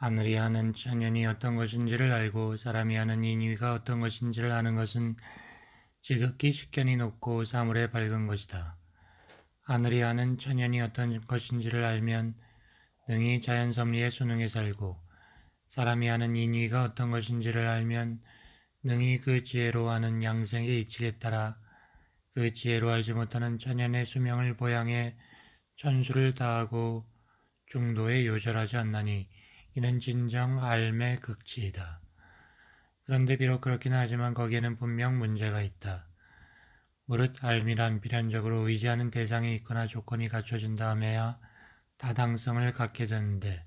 하늘이 하는 천연이 어떤 것인지를 알고 사람이 하는 인위가 어떤 것인지를 아는 것은 지극히 식견이 높고 사물에 밝은 것이다. 하늘이 하는 천연이 어떤 것인지를 알면 능히 자연 섭리의 수능에 살고 사람이 하는 인위가 어떤 것인지를 알면 능히 그 지혜로 하는 양생의 이치에 따라 그 지혜로 알지 못하는 천연의 수명을 보양해 천수를 다하고 중도에 요절하지 않나니 이는 진정 알매 극치이다. 그런데 비록 그렇긴 하지만 거기에는 분명 문제가 있다. 무릇 알미란 필연적으로 의지하는 대상이 있거나 조건이 갖춰진 다음에야 타당성을 갖게 되는데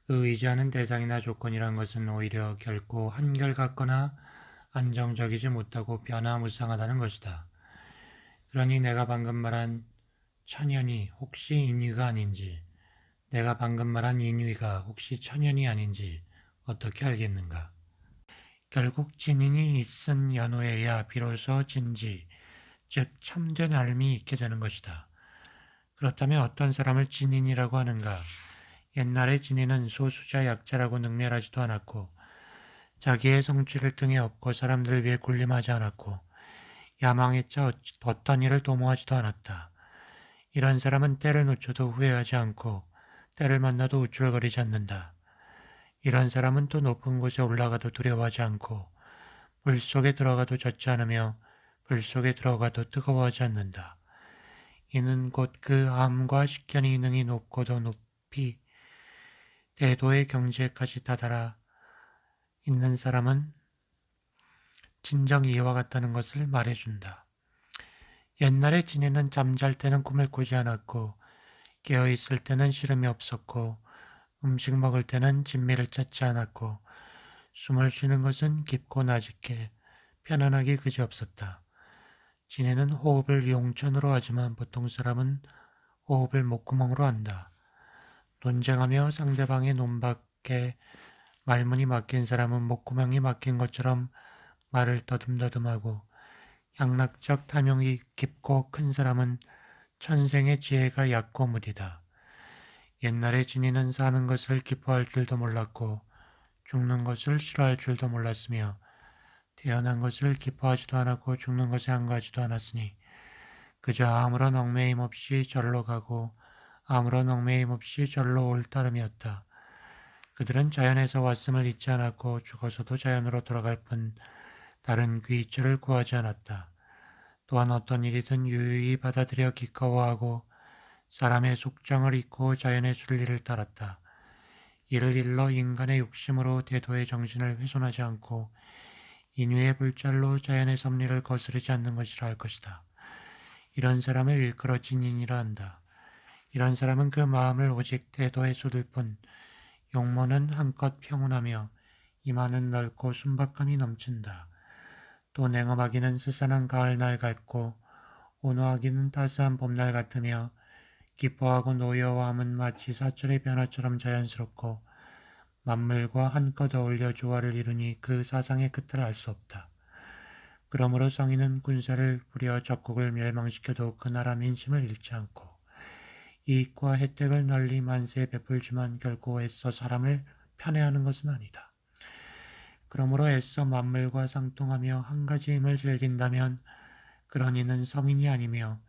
그 의지하는 대상이나 조건이란 것은 오히려 결코 한결같거나 안정적이지 못하고 변화무쌍하다는 것이다. 그러니 내가 방금 말한 천연이 혹시 인위가 아닌지, 내가 방금 말한 인위가 혹시 천연이 아닌지 어떻게 알겠는가? 결국 진인이 있은 연후에야 비로소 진지, 즉 참된 알미 있게 되는 것이다. 그렇다면 어떤 사람을 진인이라고 하는가? 옛날의 진인은 소수자 약자라고 능멸하지도 않았고 자기의 성취를 등에 업고 사람들을 위해 군림하지 않았고 야망에 차 어떤 일을 도모하지도 않았다. 이런 사람은 때를 놓쳐도 후회하지 않고 때를 만나도 우쭐거리지 않는다. 이런 사람은 또 높은 곳에 올라가도 두려워하지 않고 불 속에 들어가도 젖지 않으며 불 속에 들어가도 뜨거워하지 않는다. 이는 곧 그 암과 식견이 능히 높고 더 높이 대도의 경지에까지 다다라 있는 사람은 진정 이와 같다는 것을 말해준다. 옛날에 진이는 잠잘 때는 꿈을 꾸지 않았고 깨어있을 때는 시름이 없었고 음식 먹을 때는 진미를 찾지 않았고 숨을 쉬는 것은 깊고 나직해 편안하기 그지없었다. 진해는 호흡을 용천으로 하지만 보통 사람은 호흡을 목구멍으로 한다. 논쟁하며 상대방의 논밖에 말문이 막힌 사람은 목구멍이 막힌 것처럼 말을 더듬더듬하고 양락적 탐욕이 깊고 큰 사람은 천생의 지혜가 얕고 무디다. 옛날에 진이는 사는 것을 기뻐할 줄도 몰랐고 죽는 것을 싫어할 줄도 몰랐으며 태어난 것을 기뻐하지도 않았고 죽는 것에 한가하지도 않았으니 그저 아무런 얽매임 없이 절로 가고 아무런 얽매임 없이 절로 올 따름이었다. 그들은 자연에서 왔음을 잊지 않았고 죽어서도 자연으로 돌아갈 뿐 다른 귀처를 구하지 않았다. 또한 어떤 일이든 유유히 받아들여 기꺼워하고 사람의 속정을 잊고 자연의 순리를 따랐다. 이를 일러 인간의 욕심으로 대도의 정신을 훼손하지 않고 인위의 불찰로 자연의 섭리를 거스르지 않는 것이라 할 것이다. 이런 사람을 일컬어 진인이라 한다. 이런 사람은 그 마음을 오직 대도에 쏟을 뿐 용모는 한껏 평온하며 이마는 넓고 순박함이 넘친다. 또 냉엄하기는 스산한 가을날 같고 온화하기는 따스한 봄날 같으며 기뻐하고 노여워함은 마치 사철의 변화처럼 자연스럽고 만물과 한껏 어울려 조화를 이루니 그 사상의 끝을 알 수 없다. 그러므로 성인은 군사를 부려 적국을 멸망시켜도 그 나라 민심을 잃지 않고 이익과 혜택을 널리 만세에 베풀지만 결코 애써 사람을 편애하는 것은 아니다. 그러므로 애써 만물과 상통하며 한 가지 힘을 즐긴다면 그런 이는 성인이 아니며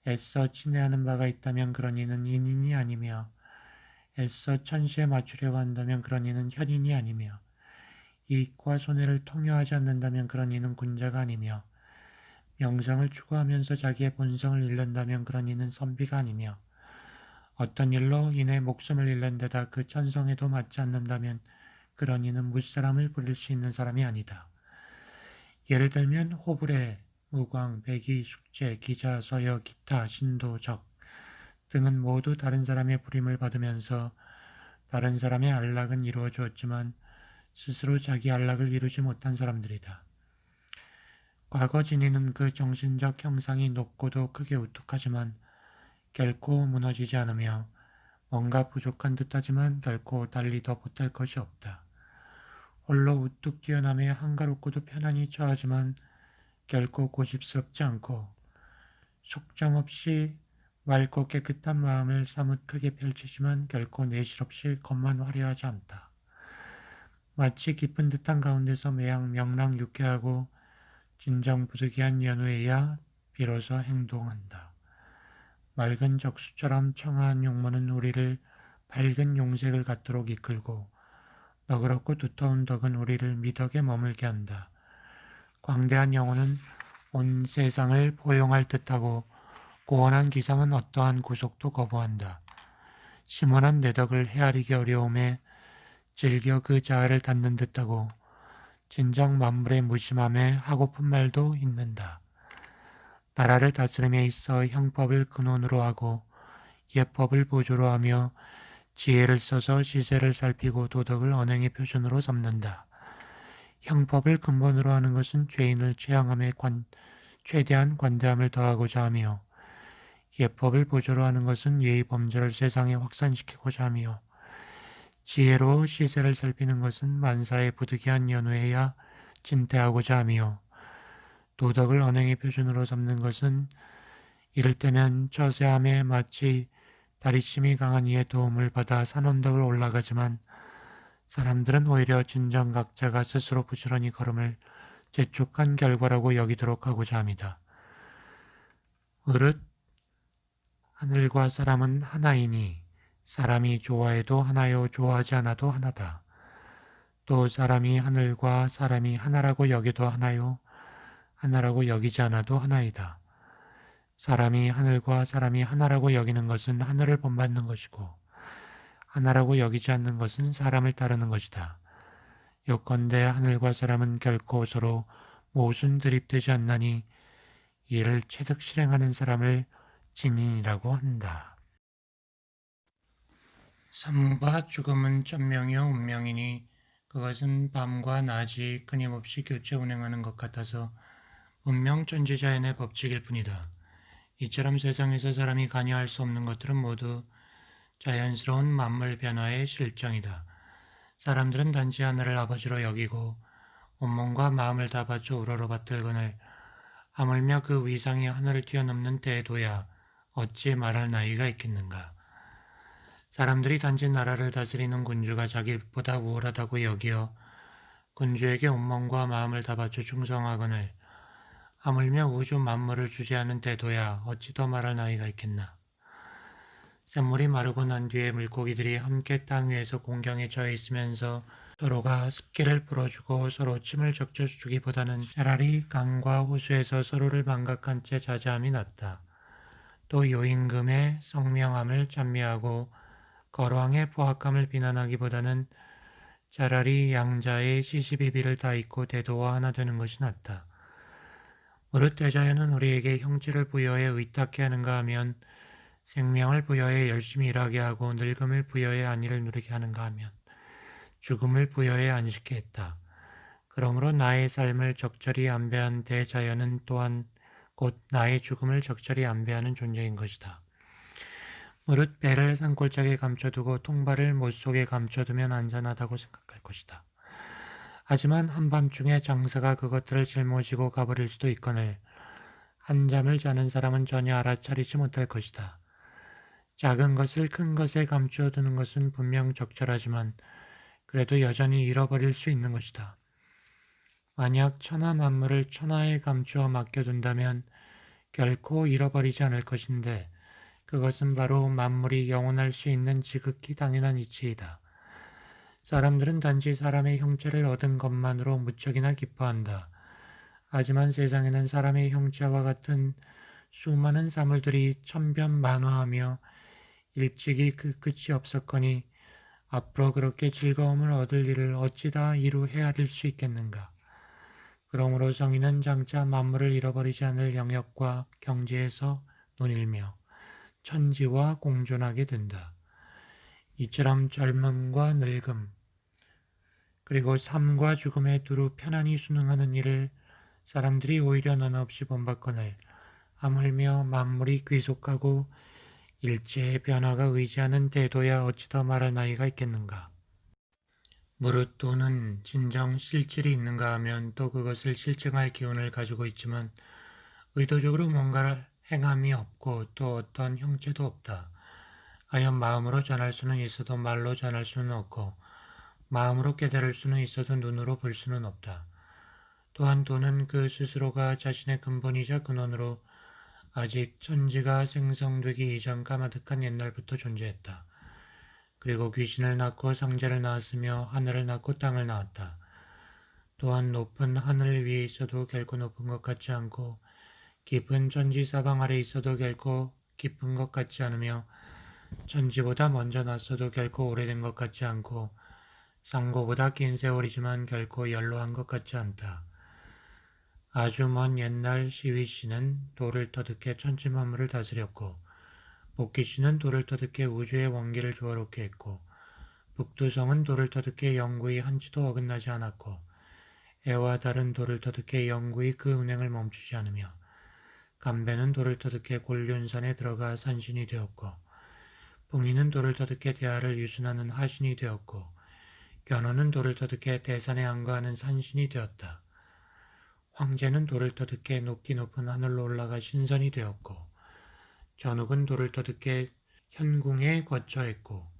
애써 친애하는 바가 있다면 그런 이는 인인이 아니며 애써 천시에 맞추려고 한다면 그런 이는 현인이 아니며 이익과 손해를 통요하지 않는다면 그런 이는 군자가 아니며 명성을 추구하면서 자기의 본성을 잃는다면 그런 이는 선비가 아니며 어떤 일로 인해 목숨을 잃는 데다 그 천성에도 맞지 않는다면 그런 이는 무사람을 부릴 수 있는 사람이 아니다. 예를 들면 호불의, 무광, 백의, 숙제, 기자, 서여, 기타, 신도, 적 등은 모두 다른 사람의 부림을 받으면서 다른 사람의 안락은 이루어 주었지만 스스로 자기 안락을 이루지 못한 사람들이다. 과거 진이는 그 정신적 형상이 높고도 크게 우뚝하지만 결코 무너지지 않으며 뭔가 부족한 듯하지만 결코 달리 더 못할 것이 없다. 홀로 우뚝 뛰어나며 한가롭고도 편안히 처하지만 결코 고집스럽지 않고 속정 없이 맑고 깨끗한 마음을 사뭇 크게 펼치지만 결코 내실 없이 겉만 화려하지 않다. 마치 깊은 듯한 가운데서 매양 명랑 유쾌하고 진정 부득이한 연후에야 비로소 행동한다. 맑은 적수처럼 청아한 용모는 우리를 밝은 용색을 갖도록 이끌고 너그럽고 두터운 덕은 우리를 미덕에 머물게 한다. 광대한 영혼은 온 세상을 포용할 듯하고 고원한 기상은 어떠한 구속도 거부한다. 심원한 내덕을 헤아리기 어려움에 즐겨 그 자아를 닫는 듯하고 진정 만물의 무심함에 하고픈 말도 있는다. 나라를 다스림에 있어 형법을 근원으로 하고 예법을 보조로 하며 지혜를 써서 시세를 살피고 도덕을 언행의 표준으로 삼는다. 형법을 근본으로 하는 것은 죄인을 최양함에 최대한 관대함을 더하고자 하며 예법을 보조로 하는 것은 예의 범죄를 세상에 확산시키고자 하며 지혜로 시세를 살피는 것은 만사의 부득이한 연후에야 진퇴하고자 하며 도덕을 언행의 표준으로 삼는 것은 이를테면 처세함에 마치 다리심이 강한 이의 도움을 받아 산언덕을 올라가지만 사람들은 오히려 진정각자가 스스로 부지런히 걸음을 재촉한 결과라고 여기도록 하고자 합니다. 으릇 하늘과 사람은 하나이니 사람이 좋아해도 하나요 좋아하지 않아도 하나다. 또 사람이 하늘과 사람이 하나라고 여겨도 하나요 하나라고 여기지 않아도 하나이다. 사람이 하늘과 사람이 하나라고 여기는 것은 하늘을 본받는 것이고 하나라고 여기지 않는 것은 사람을 따르는 것이다. 요컨대 하늘과 사람은 결코 서로 모순 드립되지 않나니 이를 체득 실행하는 사람을 진인이라고 한다. 삶과 죽음은 천명이요 운명이니 그것은 밤과 낮이 끊임없이 교체 운행하는 것 같아서 운명천지자연의 법칙일 뿐이다. 이처럼 세상에서 사람이 관여할 수 없는 것들은 모두 자연스러운 만물 변화의 실정이다. 사람들은 단지 하늘을 아버지로 여기고 온몸과 마음을 다 바쳐 우러러받들거늘 하물며 그 위상이 하늘을 뛰어넘는 때에도야 어찌 말할 나위가 있겠는가. 사람들이 단지 나라를 다스리는 군주가 자기보다 우월하다고 여기어 군주에게 온몸과 마음을 다 바쳐 충성하거늘 하물며 우주 만물을 주재하는 때도야 어찌 더 말할 나위가 있겠나. 샘물이 마르고 난 뒤에 물고기들이 함께 땅 위에서 공경에 처해 있으면서 서로가 습기를 풀어주고 서로 침을 적셔주기보다는 차라리 강과 호수에서 서로를 망각한 채 자제함이 낫다. 또 요임금의 성명함을 찬미하고 거로왕의 포악함을 비난하기보다는 차라리 양자의 시시비비를 다 잊고 대도와 하나 되는 것이 낫다. 무릇 대자연은 우리에게 형체를 부여해 의탁해 하는가 하면 생명을 부여해 열심히 일하게 하고 늙음을 부여해 안위를 누리게 하는가 하면 죽음을 부여해 안식케 했다. 그러므로 나의 삶을 적절히 안배한 대자연은 또한 곧 나의 죽음을 적절히 안배하는 존재인 것이다. 무릇 배를 산골짜기에 감춰두고 통발을 못속에 감춰두면 안전하다고 생각할 것이다. 하지만 한밤중에 장사가 그것들을 짊어지고 가버릴 수도 있거늘 한잠을 자는 사람은 전혀 알아차리지 못할 것이다. 작은 것을 큰 것에 감추어두는 것은 분명 적절하지만 그래도 여전히 잃어버릴 수 있는 것이다. 만약 천하 만물을 천하에 감추어 맡겨둔다면 결코 잃어버리지 않을 것인데 그것은 바로 만물이 영원할 수 있는 지극히 당연한 이치이다. 사람들은 단지 사람의 형체를 얻은 것만으로 무척이나 기뻐한다. 하지만 세상에는 사람의 형체와 같은 수많은 사물들이 천변만화하며 일찍이 그 끝이 없었거니 앞으로 그렇게 즐거움을 얻을 일을 어찌다 이루 헤아릴 수 있겠는가. 그러므로 성인은 장차 만물을 잃어버리지 않을 영역과 경지에서 논일며 천지와 공존하게 된다. 이처럼 젊음과 늙음 그리고 삶과 죽음에 두루 편안히 순응하는 일을 사람들이 오히려 너나 없이 본받거늘 하물며 만물이 귀속하고 일체의 변화가 의지하는 때도야 어찌 더 말할 나위가 있겠는가. 무릇 또는 진정 실질이 있는가 하면 또 그것을 실증할 기운을 가지고 있지만 의도적으로 뭔가를 행함이 없고 또 어떤 형체도 없다. 하여 마음으로 전할 수는 있어도 말로 전할 수는 없고 마음으로 깨달을 수는 있어도 눈으로 볼 수는 없다. 또한 도는 그 스스로가 자신의 근본이자 근원으로 아직 천지가 생성되기 이전 까마득한 옛날부터 존재했다. 그리고 귀신을 낳고 상제를 낳았으며 하늘을 낳고 땅을 낳았다. 또한 높은 하늘 위에 있어도 결코 높은 것 같지 않고 깊은 천지 사방 아래 있어도 결코 깊은 것 같지 않으며 천지보다 먼저 났어도 결코 오래된 것 같지 않고 상고보다 긴 세월이지만 결코 연로한 것 같지 않다. 아주 먼 옛날 시위씨는 돌을 터득해 천지 만물을 다스렸고 복귀씨는 돌을 터득해 우주의 원기를 조화롭게 했고 북두성은 돌을 터득해 영구히 한치도 어긋나지 않았고 해와 달은 돌을 터득해 영구히 그 운행을 멈추지 않으며 감배는 돌을 터득해 곤륜산에 들어가 산신이 되었고 붕이는 돌을 터득해 대하를 유순하는 하신이 되었고 견호는 돌을 터득해 대산에 안거하는 산신이 되었다. 황제는 돌을 터득해 높이 높은 하늘로 올라가 신선이 되었고 전욱은 돌을 터득해 현궁에 거처했고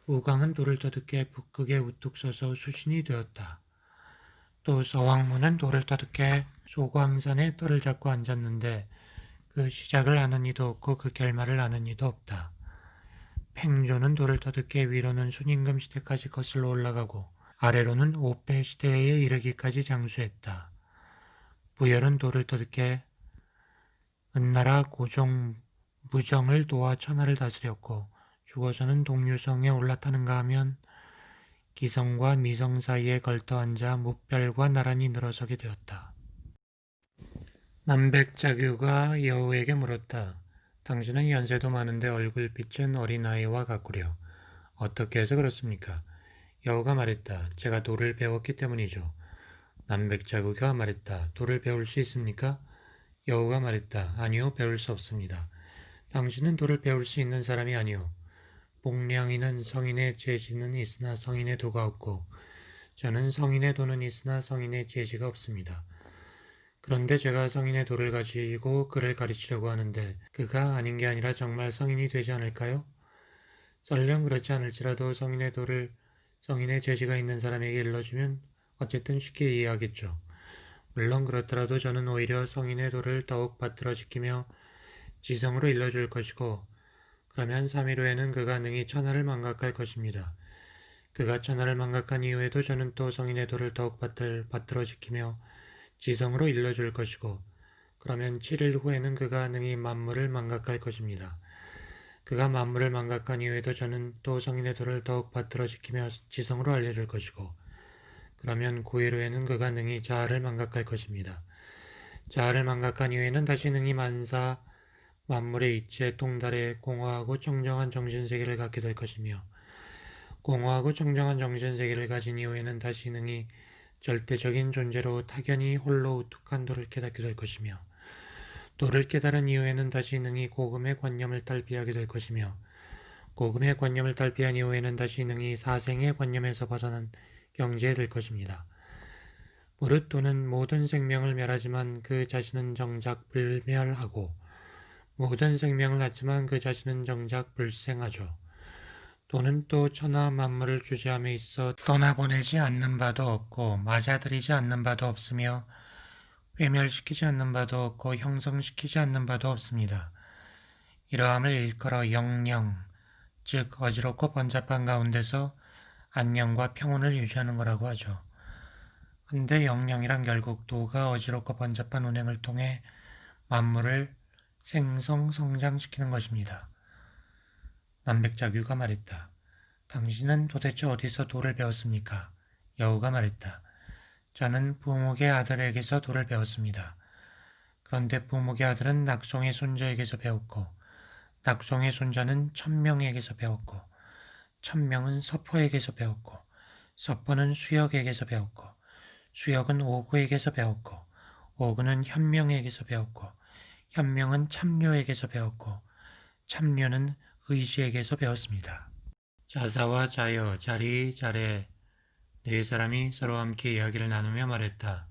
우광은 돌을 터득해 북극에 우뚝 서서 수신이 되었다. 또 서왕문은 돌을 터득해 소광산에 떨을 잡고 앉았는데 그 시작을 아는 이도 없고 그 결말을 아는 이도 없다. 팽조는 돌을 터득해 위로는 순임금 시대까지 거슬러 올라가고 아래로는 오패 시대에 이르기까지 장수했다. 부열은 돌을 터득해 은나라 고종 무정을 도와 천하를 다스렸고 죽어서는 동류성에 올라타는가 하면 기성과 미성 사이에 걸터 앉아 무별과 나란히 늘어서게 되었다. 남백자규가 여우에게 물었다. 당신은 연세도 많은데 얼굴빛은 어린아이와 같구려. 어떻게 해서 그렇습니까? 여우가 말했다. 제가 도를 배웠기 때문이죠. 남백자규가 말했다. 도를 배울 수 있습니까? 여우가 말했다. 아니요, 배울 수 없습니다. 당신은 도를 배울 수 있는 사람이 아니오. 복량이는 성인의 재지는 있으나 성인의 도가 없고 저는 성인의 도는 있으나 성인의 재지가 없습니다. 그런데 제가 성인의 도를 가지고 그를 가르치려고 하는데 그가 아닌 게 아니라 정말 성인이 되지 않을까요? 설령 그렇지 않을지라도 성인의 도를 성인의 재지가 있는 사람에게 일러주면 어쨌든 쉽게 이해하겠죠. 물론 그렇더라도 저는 오히려 성인의 도를 더욱 받들어 지키며 지성으로 일러줄 것이고 그러면 3일 후에는 그가 능히 천하를 망각할 것입니다. 그가 천하를 망각한 이후에도 저는 또 성인의 도를 더욱 받들어 지키며 지성으로 일러줄 것이고 그러면 7일 후에는 그가 능히 만물을 망각할 것입니다. 그가 만물을 망각한 이후에도 저는 또 성인의 도를 더욱 받들어 지키며 지성으로 알려줄 것이고 그러면 9일 후에는 그가 능히 자아를 망각할 것입니다. 자아를 망각한 이후에는 다시 능히 만사 만물의 이치에 통달해 공허하고 청정한 정신세계를 갖게 될 것이며 공허하고 청정한 정신세계를 가진 이후에는 다시 능히 절대적인 존재로 타견이 홀로 우뚝한 도를 깨닫게 될 것이며 도를 깨달은 이후에는 다시 능히 고금의 관념을 탈피하게 될 것이며 고금의 관념을 탈피한 이후에는 다시 능히 사생의 관념에서 벗어난 경지에 될 것입니다. 무릇 도는 모든 생명을 멸하지만 그 자신은 정작 불멸하고 모든 생명을 낳지만 그 자신은 정작 불생하죠. 도는 또 천하 만물을 주재함에 있어 떠나보내지 않는 바도 없고 맞아들이지 않는 바도 없으며 외멸시키지 않는 바도 없고 형성시키지 않는 바도 없습니다. 이러함을 일컬어 영영, 즉 어지럽고 번잡한 가운데서 안녕과 평온을 유지하는 거라고 하죠. 근데 영영이란 결국 도가 어지럽고 번잡한 운행을 통해 만물을 생성, 성장시키는 것입니다. 남백자규가 말했다. 당신은 도대체 어디서 도를 배웠습니까? 여우가 말했다. 저는 부목의 아들에게서 도를 배웠습니다. 그런데 부목의 아들은 낙송의 손자에게서 배웠고 낙송의 손자는 천명에게서 배웠고 천명은 서포에게서 배웠고 서포는 수역에게서 배웠고 수역은 오구에게서 배웠고 오구는 현명에게서 배웠고 현명은 참료에게서 배웠고 참료는 의시에게서 배웠습니다. 자사와 자여, 자리, 자례 네 사람이 서로 함께 이야기를 나누며 말했다.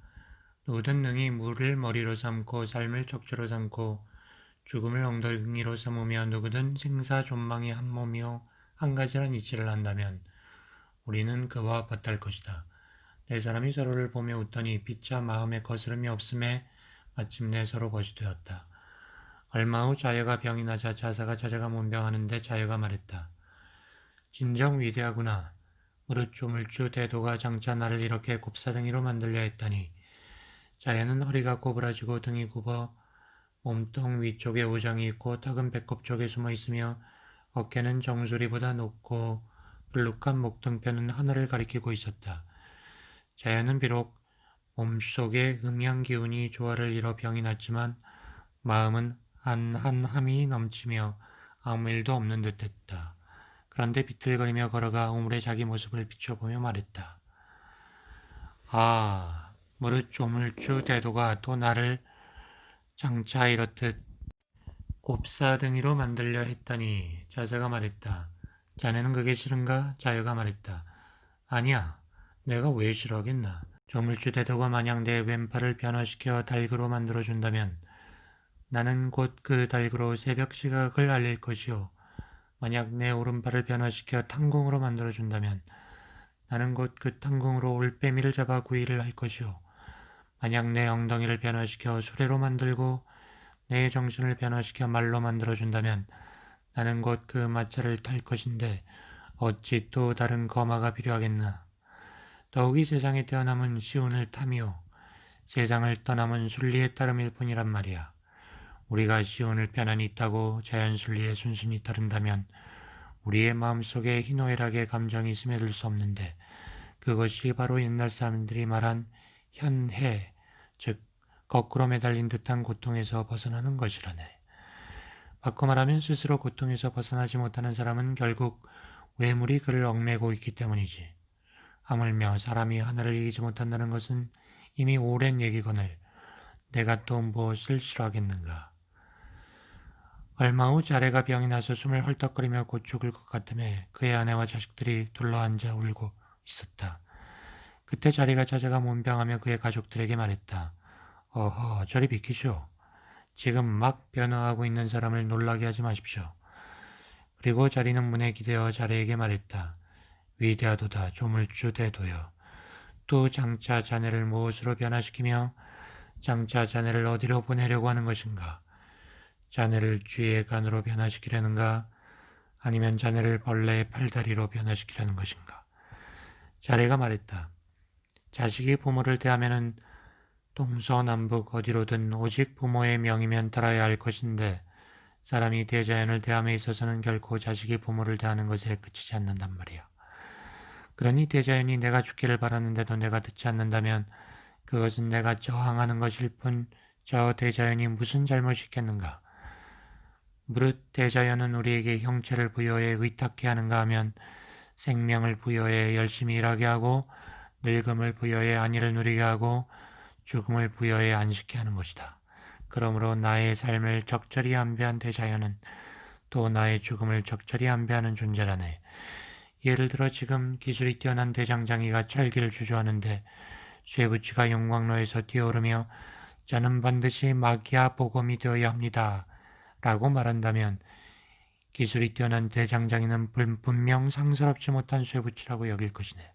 누구든 능히 물을 머리로 삼고 삶을 척추로 삼고 죽음을 엉덩이로 삼으며 누구든 생사 존망이 한 몸이요 한 가지란 이치를 한다면 우리는 그와 같을 것이다. 네 사람이 서로를 보며 웃더니 피차 마음에 거스름이 없음에 마침내 서로 벗이 되었다. 얼마 후 자여가 병이 나자 자사가 자자가 문병하는데 자여가 말했다. 진정 위대하구나. 무릇 조물주 대도가 장차 나를 이렇게 곱사등이로 만들려 했다니. 자여는 허리가 고부라지고 등이 굽어 몸통 위쪽에 오장이 있고 턱은 배꼽 쪽에 숨어 있으며 어깨는 정수리보다 높고 불룩한 목등뼈는 하늘을 가리키고 있었다. 자연은 비록 몸속에 음양 기운이 조화를 이뤄 병이 났지만 마음은 한함이 넘치며 아무 일도 없는 듯했다. 그런데 비틀거리며 걸어가 우물에 자기 모습을 비춰보며 말했다. 아, 무릇 조물주 대도가 또 나를 장차 이렇듯 곱사등이로 만들려 했다니. 자사가 말했다. 자네는 그게 싫은가? 자여가 말했다. 아니야. 내가 왜 싫어하겠나. 조물주 대도가 만약 내 왼팔을 변화시켜 달그로 만들어준다면 나는 곧 그 달그로 새벽 시각을 알릴 것이요. 만약 내 오른팔을 변화시켜 탕공으로 만들어준다면 나는 곧 그 탕공으로 올빼미를 잡아 구이를 할 것이요. 만약 내 엉덩이를 변화시켜 수레로 만들고 내 정신을 변화시켜 말로 만들어준다면 나는 곧 그 마차를 탈 것인데 어찌 또 다른 거마가 필요하겠나. 더욱이 세상에 태어남은 시운을 탐이요. 세상을 떠남은 순리에 따름일 뿐이란 말이야. 우리가 시운을 편안히 따고 자연순리에 순순히 따른다면 우리의 마음속에 희노애락의 감정이 스며들 수 없는데 그것이 바로 옛날 사람들이 말한 현해, 즉 거꾸로 매달린 듯한 고통에서 벗어나는 것이라네. 바꿔 말하면 스스로 고통에서 벗어나지 못하는 사람은 결국 외물이 그를 얽매고 있기 때문이지. 하물며 사람이 하늘을 이기지 못한다는 것은 이미 오랜 얘기거늘 내가 또 무엇을 싫어하겠는가. 얼마 후 자레가 병이 나서 숨을 헐떡거리며 곧 죽을 것 같음에 그의 아내와 자식들이 둘러앉아 울고 있었다. 그때 자리가 자자가 문병하며 그의 가족들에게 말했다. 어허, 저리 비키시오. 지금 막 변화하고 있는 사람을 놀라게 하지 마십시오. 그리고 자리는 문에 기대어 자리에게 말했다. 위대하도다 조물주 대도여. 또 장차 자네를 무엇으로 변화시키며 장차 자네를 어디로 보내려고 하는 것인가? 자네를 쥐의 간으로 변화시키려는가? 아니면 자네를 벌레의 팔다리로 변화시키려는 것인가? 자리가 말했다. 자식이 부모를 대하면은 동서남북 어디로든 오직 부모의 명이면 따라야 할 것인데 사람이 대자연을 대함에 있어서는 결코 자식이 부모를 대하는 것에 그치지 않는단 말이야. 그러니 대자연이 내가 죽기를 바라는데도 내가 듣지 않는다면 그것은 내가 저항하는 것일 뿐 저 대자연이 무슨 잘못이 있겠는가. 무릇 대자연은 우리에게 형체를 부여해 의탁해 하는가 하면 생명을 부여해 열심히 일하게 하고 늙음을 부여해 안위를 누리게 하고 죽음을 부여해 안식케 하는 것이다. 그러므로 나의 삶을 적절히 안배한 대자연은 또 나의 죽음을 적절히 안배하는 존재라네. 예를 들어 지금 기술이 뛰어난 대장장이가 찰기를 주저하는데 쇠붙이가 용광로에서 뛰어오르며 저는 반드시 마기아 보검이 되어야 합니다. 라고 말한다면 기술이 뛰어난 대장장이는 분명 상스럽지 못한 쇠붙이라고 여길 것이네.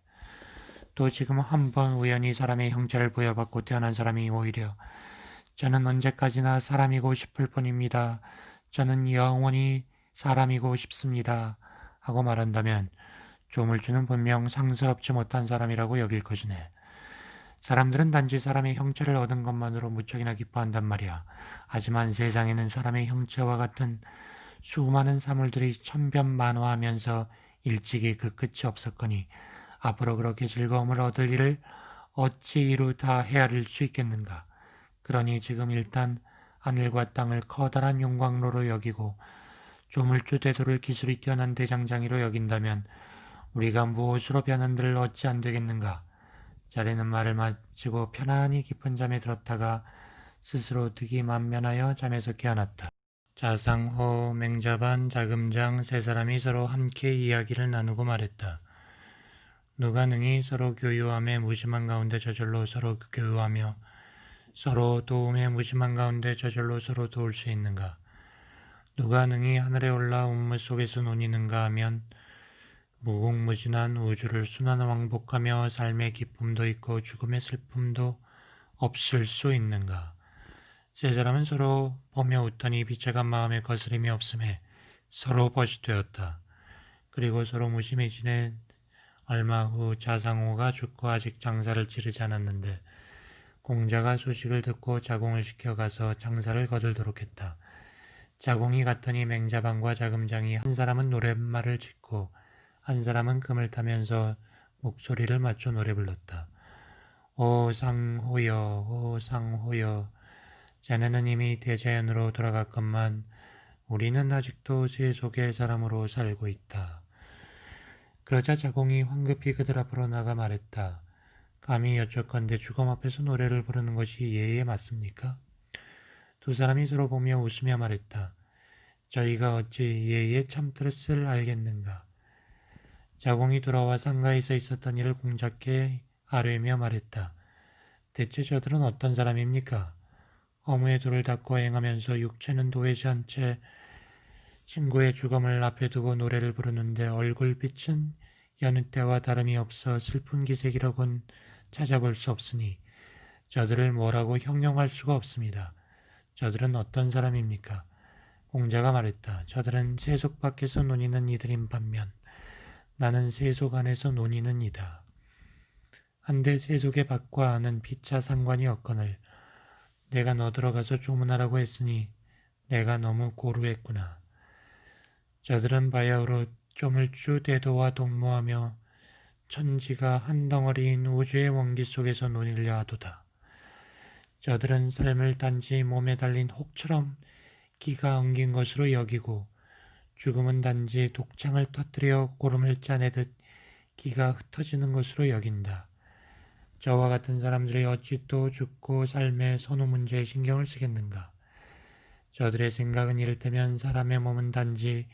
또 지금 한번 우연히 사람의 형체를 부여받고 태어난 사람이 오히려 저는 언제까지나 사람이고 싶을 뿐입니다. 저는 영원히 사람이고 싶습니다. 하고 말한다면 조물주는 분명 상스럽지 못한 사람이라고 여길 것이네. 사람들은 단지 사람의 형체를 얻은 것만으로 무척이나 기뻐한단 말이야. 하지만 세상에는 사람의 형체와 같은 수많은 사물들이 천변만화하면서 일찍이 그 끝이 없었거니 앞으로 그렇게 즐거움을 얻을 일을 어찌 이루 다 헤아릴 수 있겠는가. 그러니 지금 일단 하늘과 땅을 커다란 용광로로 여기고 조물주 대도를 기술이 뛰어난 대장장이로 여긴다면 우리가 무엇으로 변한들을 얻지 안 되겠는가. 자리는 말을 마치고 편안히 깊은 잠에 들었다가 스스로 득이 만면하여 잠에서 깨어났다. 자상호, 맹자반, 자금장 세 사람이 서로 함께 이야기를 나누고 말했다. 누가 능히 서로 교유함에 무심한 가운데 저절로 서로 교유하며 서로 도움에 무심한 가운데 저절로 서로 도울 수 있는가? 누가 능히 하늘에 올라 운무 속에서 논이는가 하면 무궁무진한 우주를 순환왕복하며 삶의 기쁨도 있고 죽음의 슬픔도 없을 수 있는가? 세 사람은 서로 보며 웃더니 빛에간 마음의 거스림이 없음에 서로 벗이 되었다. 그리고 서로 무심해지는 얼마 후 자상호가 죽고 아직 장사를 치르지 않았는데 공자가 소식을 듣고 자공을 시켜가서 장사를 거들도록 했다. 자공이 갔더니 맹자방과 자금장이 한 사람은 노랫말을 짓고 한 사람은 금을 타면서 목소리를 맞춰 노래 불렀다. 오 상호여, 오 상호여. 자네는 이미 대자연으로 돌아갔건만 우리는 아직도 세속의 사람으로 살고 있다. 그러자 자공이 황급히 그들 앞으로 나가 말했다. 감히 여쭙건대 죽음 앞에서 노래를 부르는 것이 예의에 맞습니까? 두 사람이 서로 보며 웃으며 말했다. 저희가 어찌 예의의 참뜻을 알겠는가? 자공이 돌아와 상가에서 있었던 일을 공자께 아뢰며 말했다. 대체 저들은 어떤 사람입니까? 허무의 돌을 닦고 행하면서 육체는 도외지 않채 친구의 죽음을 앞에 두고 노래를 부르는데 얼굴빛은 여느 때와 다름이 없어 슬픈 기색이라곤 찾아볼 수 없으니 저들을 뭐라고 형용할 수가 없습니다. 저들은 어떤 사람입니까? 공자가 말했다. 저들은 세속 밖에서 논이는 이들인 반면 나는 세속 안에서 논이는 이다. 한데 세속의 밖과 안은 피차 상관이 없거늘 내가 너 들어가서 조문하라고 했으니 내가 너무 고루했구나. 저들은 바야흐로 쪼물쭈 대도와 동무하며 천지가 한 덩어리인 우주의 원기 속에서 논일려 하도다. 저들은 삶을 단지 몸에 달린 혹처럼 기가 엉긴 것으로 여기고 죽음은 단지 독창을 터뜨려 고름을 짜내듯 기가 흩어지는 것으로 여긴다. 저와 같은 사람들이 어찌 또 죽고 삶의 선호 문제에 신경을 쓰겠는가? 저들의 생각은 이를테면 사람의 몸은 단지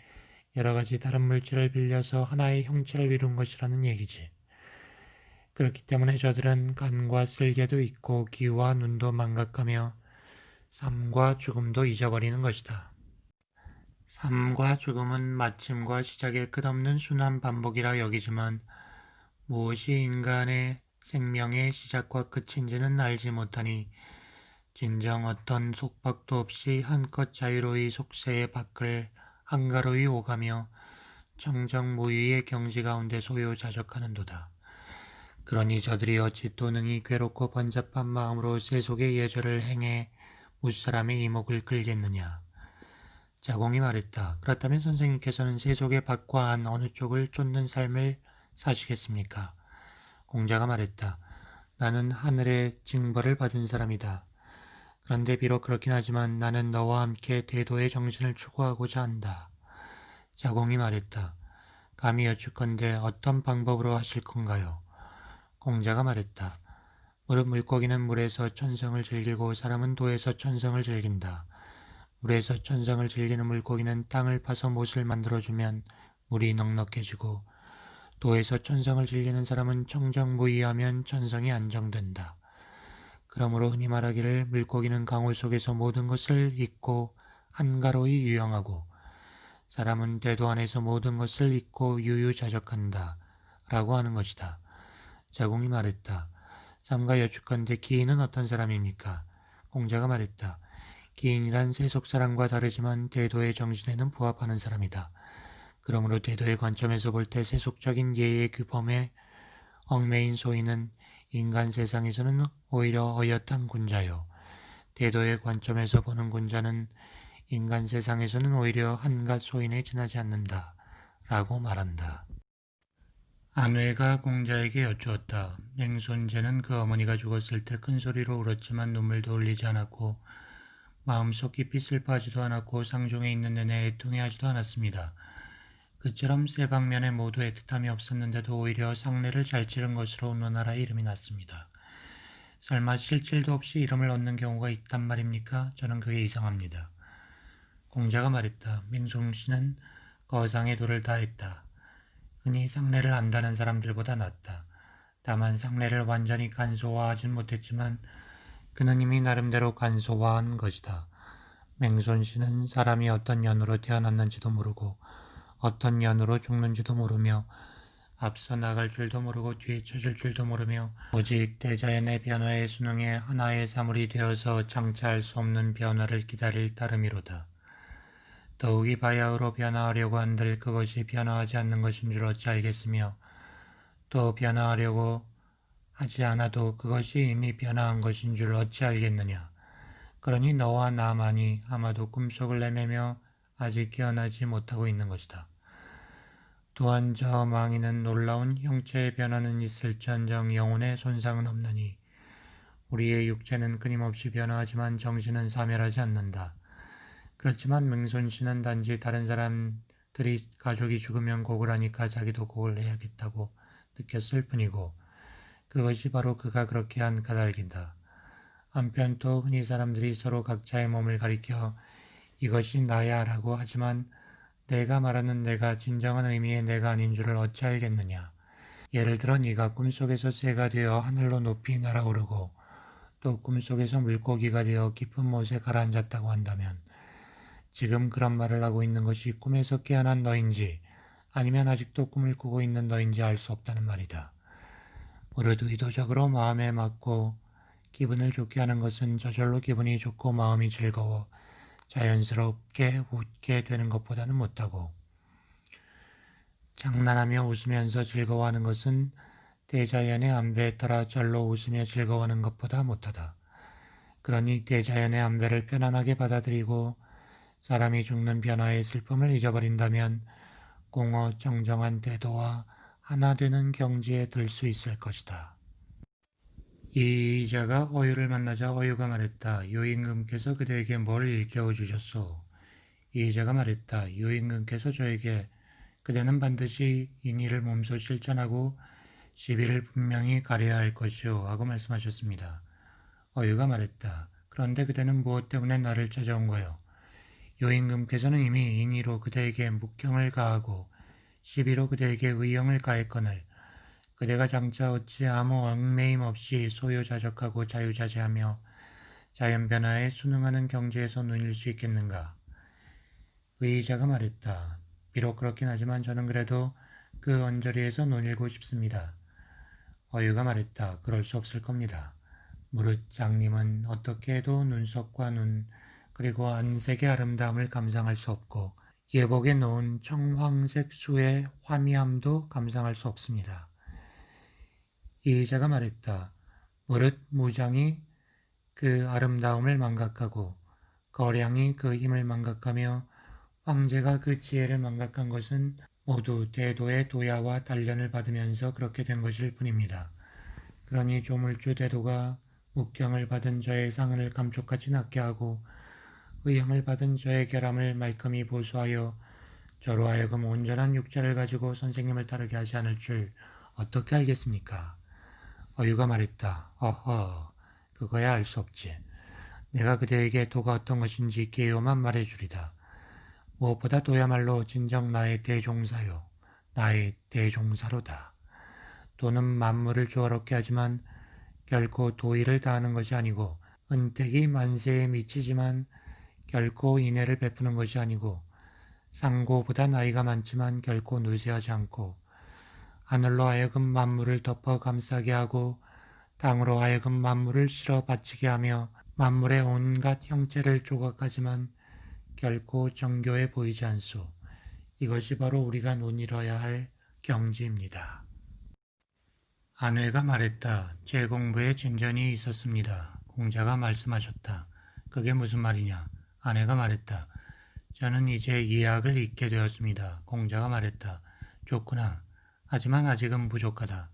여러 가지 다른 물질을 빌려서 하나의 형체를 이룬 것이라는 얘기지. 그렇기 때문에 저들은 간과 쓸개도 있고 귀와 눈도 망각하며 삶과 죽음도 잊어버리는 것이다. 삶과 죽음은 마침과 시작의 끝없는 순환 반복이라 여기지만 무엇이 인간의 생명의 시작과 끝인지는 알지 못하니 진정 어떤 속박도 없이 한껏 자유로이 속세의 밖을 한가로이 오가며 청정무유의 경지 가운데 소요자적하는도다. 그러니 저들이 어찌 또 능히 괴롭고 번잡한 마음으로 세속의 예절을 행해 무사람의 이목을 끌겠느냐. 자공이 말했다. 그렇다면 선생님께서는 세속의 밖과 안 어느 쪽을 쫓는 삶을 사시겠습니까? 공자가 말했다. 나는 하늘의 징벌을 받은 사람이다. 그런데 비록 그렇긴 하지만 나는 너와 함께 대도의 정신을 추구하고자 한다. 자공이 말했다. 감히 여쭙건대 어떤 방법으로 하실 건가요? 공자가 말했다. 물고기는 물에서 천성을 즐기고 사람은 도에서 천성을 즐긴다. 물에서 천성을 즐기는 물고기는 땅을 파서 못을 만들어주면 물이 넉넉해지고 도에서 천성을 즐기는 사람은 청정무의하면 천성이 안정된다. 그러므로 흔히 말하기를 물고기는 강호 속에서 모든 것을 잊고 한가로이 유영하고 사람은 대도 안에서 모든 것을 잊고 유유자적한다 라고 하는 것이다. 자공이 말했다. 삼가 여쭙건대 기인은 어떤 사람입니까? 공자가 말했다. 기인이란 세속 사람과 다르지만 대도의 정신에는 부합하는 사람이다. 그러므로 대도의 관점에서 볼 때 세속적인 예의 규범에 얽매인 소인은 인간 세상에서는 오히려 어엿한 군자요. 대도의 관점에서 보는 군자는 인간 세상에서는 오히려 한갓 소인에 지나지 않는다. 라고 말한다. 안회가 공자에게 여쭈었다. 맹손제는 그 어머니가 죽었을 때 큰 소리로 울었지만 눈물도 흘리지 않았고 마음속 깊이 슬퍼하지도 않았고 상중에 있는 내내 애통해하지도 않았습니다. 그처럼 세 방면에 모두 애틋함이 없었는데도 오히려 상례를 잘 치른 것으로 노나라에 이름이 났습니다. 설마 실질도 없이 이름을 얻는 경우가 있단 말입니까? 저는 그게 이상합니다. 공자가 말했다. 맹송씨는 거상의 도를 다했다. 흔히 상례를 안다는 사람들보다 낫다. 다만 상례를 완전히 간소화하진 못했지만 그는 이미 나름대로 간소화한 것이다. 맹손씨는 사람이 어떤 년으로 태어났는지도 모르고 어떤 년으로 죽는지도 모르며 앞서 나갈 줄도 모르고 뒤처질 줄도 모르며 오직 대자연의 변화의 순응에 하나의 사물이 되어서 장차할 수 없는 변화를 기다릴 따름이로다. 더욱이 바야흐로 변화하려고 한들 그것이 변화하지 않는 것인 줄 어찌 알겠으며 또 변화하려고 하지 않아도 그것이 이미 변화한 것인 줄 어찌 알겠느냐. 그러니 너와 나만이 아마도 꿈속을 내매며 아직 깨어나지 못하고 있는 것이다. 또한 저 망이는 놀라운 형체의 변화는 있을지언정 영혼의 손상은 없느니 우리의 육체는 끊임없이 변화하지만 정신은 사멸하지 않는다. 그렇지만 맹손씨는 단지 다른 사람들이 가족이 죽으면 곡을 하니까 자기도 곡을 해야겠다고 느꼈을 뿐이고 그것이 바로 그가 그렇게 한 까닭이다. 한편 또 흔히 사람들이 서로 각자의 몸을 가리켜 이것이 나야 라고 하지만 내가 말하는 내가 진정한 의미의 내가 아닌 줄을 어찌 알겠느냐. 예를 들어 네가 꿈속에서 새가 되어 하늘로 높이 날아오르고 또 꿈속에서 물고기가 되어 깊은 못에 가라앉았다고 한다면 지금 그런 말을 하고 있는 것이 꿈에서 깨어난 너인지 아니면 아직도 꿈을 꾸고 있는 너인지 알 수 없다는 말이다. 무릇 의도적으로 마음에 맞고 기분을 좋게 하는 것은 저절로 기분이 좋고 마음이 즐거워 자연스럽게 웃게 되는 것보다는 못하고 장난하며 웃으면서 즐거워하는 것은 대자연의 안배에 따라 절로 웃으며 즐거워하는 것보다 못하다. 그러니 대자연의 안배를 편안하게 받아들이고 사람이 죽는 변화의 슬픔을 잊어버린다면 공허 정정한 태도와 하나 되는 경지에 들 수 있을 것이다. 이자가 어유를 만나자 어유가 말했다. 요임금께서 그대에게 뭘 일깨워 주셨소? 이자가 말했다. 요임금께서 저에게 그대는 반드시 인의를 몸소 실천하고 시비를 분명히 가려야 할 것이오 하고 말씀하셨습니다. 어유가 말했다. 그런데 그대는 무엇 때문에 나를 찾아온 거요? 요임금께서는 이미 인의로 그대에게 묵경을 가하고 시비로 그대에게 의형을 가했거늘 그대가 장차 어찌 아무 얽매임 없이 소요자적하고 자유자재하며 자연변화에 순응하는 경지에서 누릴 수 있겠는가? 의자가 말했다. 비록 그렇긴 하지만 저는 그래도 그 언저리에서 논일고 싶습니다. 어유가 말했다. 그럴 수 없을 겁니다. 무릇 장님은 어떻게 해도 눈썹과 눈 그리고 안색의 아름다움을 감상할 수 없고 예복에 놓은 청황색 수의 화미함도 감상할 수 없습니다. 이자가 말했다. 무릇 무장이 그 아름다움을 망각하고 거량이 그 힘을 망각하며 황제가 그 지혜를 망각한 것은 모두 대도의 도야와 단련을 받으면서 그렇게 된 것일 뿐입니다. 그러니 조물주 대도가 묵경을 받은 저의 상흔을 감쪽같이 낮게 하고 의형을 받은 저의 결함을 말끔히 보수하여 저로 하여금 온전한 육체를 가지고 선생님을 따르게 하지 않을 줄 어떻게 알겠습니까? 어유가 말했다. 어허, 그거야 알 수 없지. 내가 그대에게 도가 어떤 것인지 개요만 말해주리다. 무엇보다 도야말로 진정 나의 대종사요. 나의 대종사로다. 도는 만물을 조화롭게 하지만 결코 도의를 다하는 것이 아니고 은택이 만세에 미치지만 결코 인애를 베푸는 것이 아니고 상고보다 나이가 많지만 결코 누세하지 않고 하늘로 하여금 만물을 덮어 감싸게 하고 땅으로 하여금 만물을 실어 바치게 하며 만물의 온갖 형체를 조각하지만 결코 정교해 보이지 않소. 이것이 바로 우리가 논의러야 할 경지입니다. 아내가 말했다. 제 공부에 진전이 있었습니다. 공자가 말씀하셨다. 그게 무슨 말이냐? 아내가 말했다. 저는 이제 이학을 읽게 되었습니다. 공자가 말했다. 좋구나. 하지만 아직은 부족하다.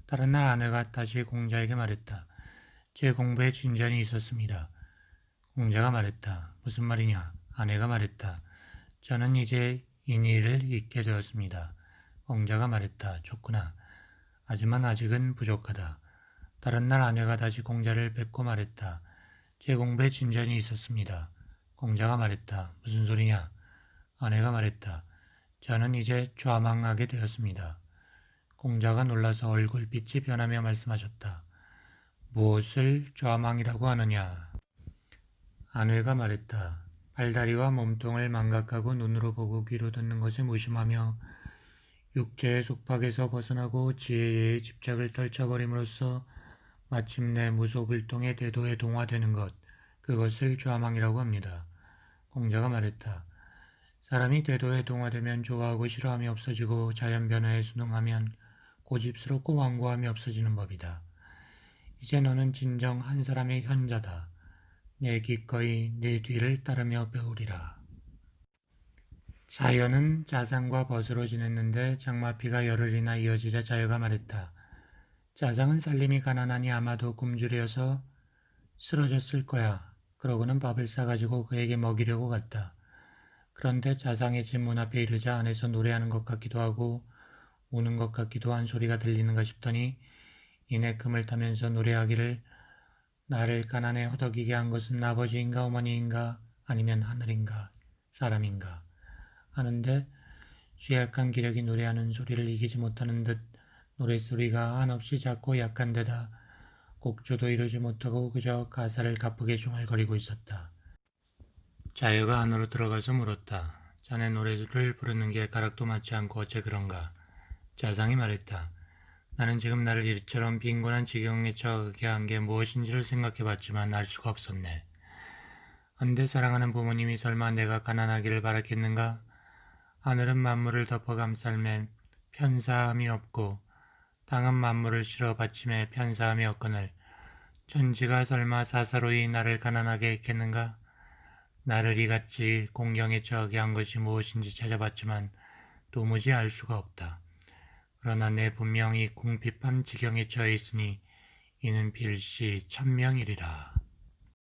다른 날 아내가 다시 공자에게 말했다. 제 공부에 진전이 있었습니다. 공자가 말했다. 무슨 말이냐? 아내가 말했다. 저는 이제 인의를 읽게 되었습니다. 공자가 말했다. 좋구나. 하지만 아직은 부족하다. 다른 날 아내가 다시 공자를 뵙고 말했다. 제 공부에 진전이 있었습니다. 공자가 말했다. 무슨 소리냐? 아내가 말했다. 저는 이제 좌망하게 되었습니다. 공자가 놀라서 얼굴빛이 변하며 말씀하셨다. 무엇을 좌망이라고 하느냐? 아내가 말했다. 발다리와 몸통을 망각하고 눈으로 보고 귀로 듣는 것에 무심하며 육체의 속박에서 벗어나고 지혜의 집착을 떨쳐버림으로써 마침내 무소불통의 대도에 동화되는 것, 그것을 좌망이라고 합니다. 공자가 말했다. 사람이 대도에 동화되면 좋아하고 싫어함이 없어지고 자연 변화에 순응하면 고집스럽고 완고함이 없어지는 법이다. 이제 너는 진정 한 사람의 현자다. 내 기꺼이 네 뒤를 따르며 배우리라. 자연은 자상과 벗으로 지냈는데 장마비가 열흘이나 이어지자 자여가 말했다. 자상은 살림이 가난하니 아마도 굶주려서 쓰러졌을 거야. 그러고는 밥을 싸가지고 그에게 먹이려고 갔다. 그런데 자상의 집 문 앞에 이르자 안에서 노래하는 것 같기도 하고 우는 것 같기도 한 소리가 들리는가 싶더니 이내 금을 타면서 노래하기를 나를 가난에 허덕이게 한 것은 아버지인가 어머니인가 아니면 하늘인가 사람인가 하는데 쇠약한 기력이 노래하는 소리를 이기지 못하는 듯 노랫소리가 한없이 작고 약한 데다 곡조도 이루지 못하고 그저 가사를 가쁘게 중얼거리고 있었다. 자여가 안으로 들어가서 물었다. 자네 노래를 부르는 게 가락도 맞지 않고 어째 그런가? 자상이 말했다. 나는 지금 나를 이처럼 빈곤한 지경에 처하게 한 게 무엇인지를 생각해봤지만 알 수가 없었네. 안데 사랑하는 부모님이 설마 내가 가난하기를 바랐겠는가? 하늘은 만물을 덮어 감쌀매 편사함이 없고 땅은 만물을 실어 받침에 편사함이 없거늘 천지가 설마 사사로이 나를 가난하게 했겠는가? 나를 이같이 공경에 처하게 한 것이 무엇인지 찾아봤지만 도무지 알 수가 없다. 그러나 내 분명히 궁핍한 지경에 처해 있으니 이는 필시 천명이리라.